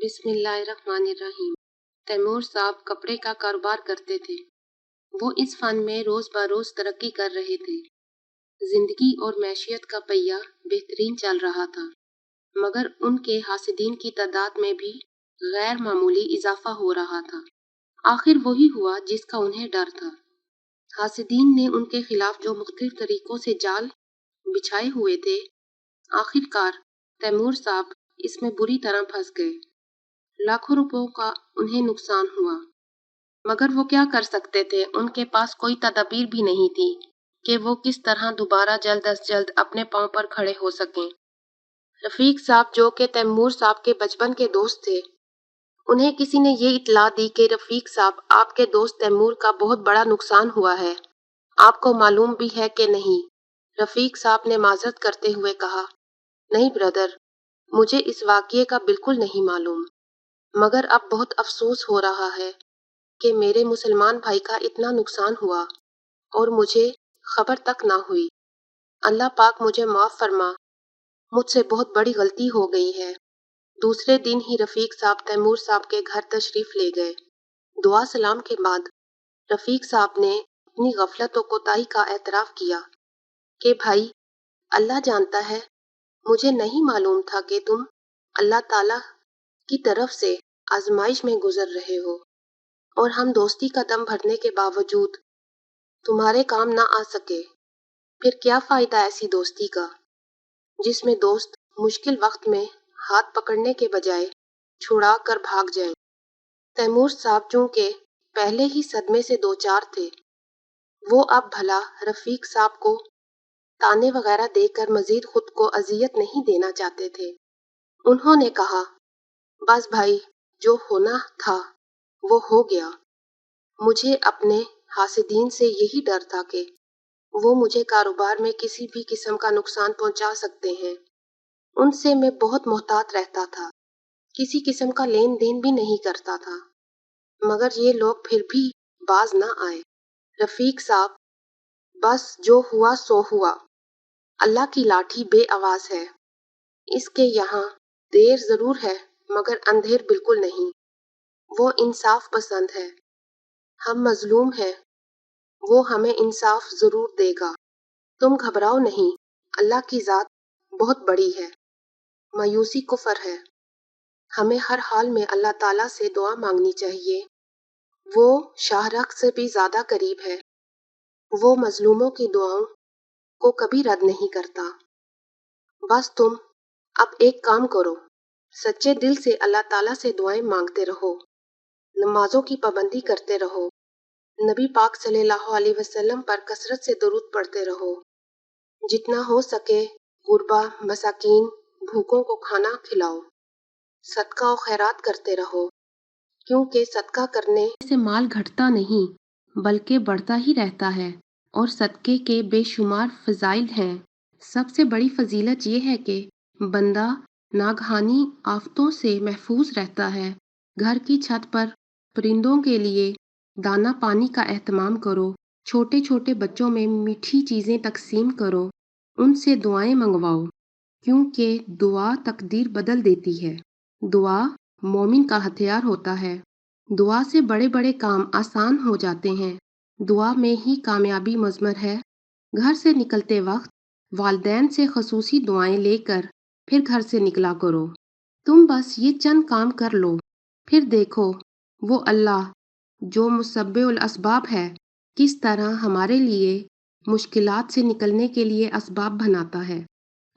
بسم اللہ الرحمن الرحیم۔ تیمور صاحب کپڑے کا کاروبار کرتے تھے۔ وہ اس فن میں روز بروز ترقی کر رہے تھے۔ زندگی اور معیشت کا پہیہ بہترین چل رہا تھا، مگر ان کے حاسدین کی تعداد میں بھی غیر معمولی اضافہ ہو رہا تھا۔ آخر وہی ہوا جس کا انہیں ڈر تھا۔ حاسدین نے ان کے خلاف جو مختلف طریقوں سے جال بچھائے ہوئے تھے، آخر کار تیمور صاحب اس میں بری طرح پھنس گئے۔ لاکھوں روپوں کا انہیں نقصان ہوا، مگر وہ کیا کر سکتے تھے؟ ان کے پاس کوئی تدبیر بھی نہیں تھی کہ وہ کس طرح دوبارہ جلد از جلد اپنے پاؤں پر کھڑے ہو سکیں۔ رفیق صاحب، جو کہ تیمور صاحب کے بچپن کے دوست تھے، انہیں کسی نے یہ اطلاع دی کہ رفیق صاحب، آپ کے دوست تیمور کا بہت بڑا نقصان ہوا ہے۔ آپ کو معلوم بھی ہے کہ نہیں؟ رفیق صاحب نے معذرت کرتے ہوئے کہا، نہیں بردر، مجھے اس واقعے کا بالکل نہیں معلوم، مگر اب بہت افسوس ہو رہا ہے کہ میرے مسلمان بھائی کا اتنا نقصان ہوا اور مجھے خبر تک نہ ہوئی۔ اللہ پاک مجھے معاف فرما، مجھ سے بہت بڑی غلطی ہو گئی ہے۔ دوسرے دن ہی رفیق صاحب تیمور صاحب کے گھر تشریف لے گئے۔ دعا سلام کے بعد رفیق صاحب نے اپنی غفلت و کوتاہی کا اعتراف کیا کہ بھائی، اللہ جانتا ہے، مجھے نہیں معلوم تھا کہ تم اللہ تعالیٰ کی طرف سے آزمائش میں گزر رہے ہو، اور ہم دوستی کا دم بھرنے کے باوجود تمہارے کام نہ آ سکے۔ پھر کیا فائدہ ایسی دوستی کا جس میں دوست مشکل وقت میں ہاتھ پکڑنے کے بجائے چھڑا کر بھاگ جائیں۔ تیمور صاحب چونکہ پہلے ہی صدمے سے دوچار تھے، وہ اب بھلا رفیق صاحب کو تانے وغیرہ دے کر مزید خود کو اذیت نہیں دینا چاہتے تھے۔ انہوں نے کہا، بس بھائی، جو ہونا تھا وہ ہو گیا۔ مجھے اپنے حاسدین سے یہی ڈر تھا کہ وہ مجھے کاروبار میں کسی بھی قسم کا نقصان پہنچا سکتے ہیں۔ ان سے میں بہت محتاط رہتا تھا، کسی قسم کا لین دین بھی نہیں کرتا تھا، مگر یہ لوگ پھر بھی باز نہ آئے۔ رفیق صاحب، بس جو ہوا سو ہوا۔ اللہ کی لاٹھی بے آواز ہے، اس کے یہاں دیر ضرور ہے مگر اندھیر بالکل نہیں۔ وہ انصاف پسند ہے، ہم مظلوم ہیں، وہ ہمیں انصاف ضرور دے گا۔ تم گھبراؤ نہیں، اللہ کی ذات بہت بڑی ہے۔ مایوسی کفر ہے، ہمیں ہر حال میں اللہ تعالیٰ سے دعا مانگنی چاہیے۔ وہ شاہ رخ سے بھی زیادہ قریب ہے، وہ مظلوموں کی دعاؤں کو کبھی رد نہیں کرتا۔ بس تم اب ایک کام کرو، سچے دل سے اللہ تعالیٰ سے دعائیں مانگتے رہو، نمازوں کی پابندی کرتے رہو، نبی پاک صلی اللہ علیہ وسلم پر کثرت سے درود پڑھتے رہو، جتنا ہو سکے غربا، مساکین، بھوکوں کو کھانا کھلاؤ، صدقہ و خیرات کرتے رہو، کیونکہ صدقہ کرنے سے مال گھٹتا نہیں بلکہ بڑھتا ہی رہتا ہے، اور صدقے کے بے شمار فضائل ہیں۔ سب سے بڑی فضیلت یہ ہے کہ بندہ ناگہانی آفتوں سے محفوظ رہتا ہے۔ گھر کی چھت پر پرندوں کے لیے دانہ پانی کا اہتمام کرو، چھوٹے چھوٹے بچوں میں میٹھی چیزیں تقسیم کرو، ان سے دعائیں منگواؤ، کیونکہ دعا تقدیر بدل دیتی ہے۔ دعا مومن کا ہتھیار ہوتا ہے۔ دعا سے بڑے بڑے کام آسان ہو جاتے ہیں۔ دعا میں ہی کامیابی مضمر ہے۔ گھر سے نکلتے وقت والدین سے خصوصی دعائیں لے کر پھر گھر سے نکلا کرو۔ تم بس یہ چند کام کر لو، پھر دیکھو وہ اللہ جو مسبب الاسباب ہے، کس طرح ہمارے لیے مشکلات سے نکلنے کے لیے اسباب بناتا ہے۔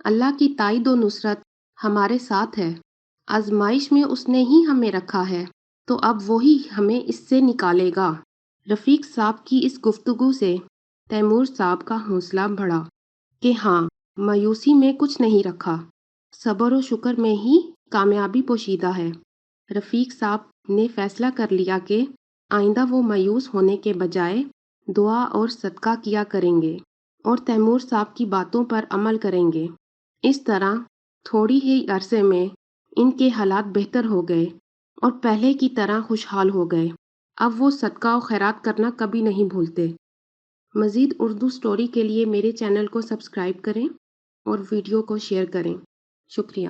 اللہ کی تائید و نصرت ہمارے ساتھ ہے۔ آزمائش میں اس نے ہی ہمیں رکھا ہے، تو اب وہی ہمیں اس سے نکالے گا۔ رفیق صاحب کی اس گفتگو سے تیمور صاحب کا حوصلہ بڑھا کہ ہاں، مایوسی میں کچھ نہیں رکھا، صبر و شکر میں ہی کامیابی پوشیدہ ہے۔ رفیق صاحب نے فیصلہ کر لیا کہ آئندہ وہ مایوس ہونے کے بجائے دعا اور صدقہ کیا کریں گے اور تیمور صاحب کی باتوں پر عمل کریں گے۔ اس طرح تھوڑی ہی عرصے میں ان کے حالات بہتر ہو گئے اور پہلے کی طرح خوشحال ہو گئے۔ اب وہ صدقہ و خیرات کرنا کبھی نہیں بھولتے۔ مزید اردو سٹوری کے لیے میرے چینل کو سبسکرائب کریں اور ویڈیو کو شیئر کریں۔ شکریہ۔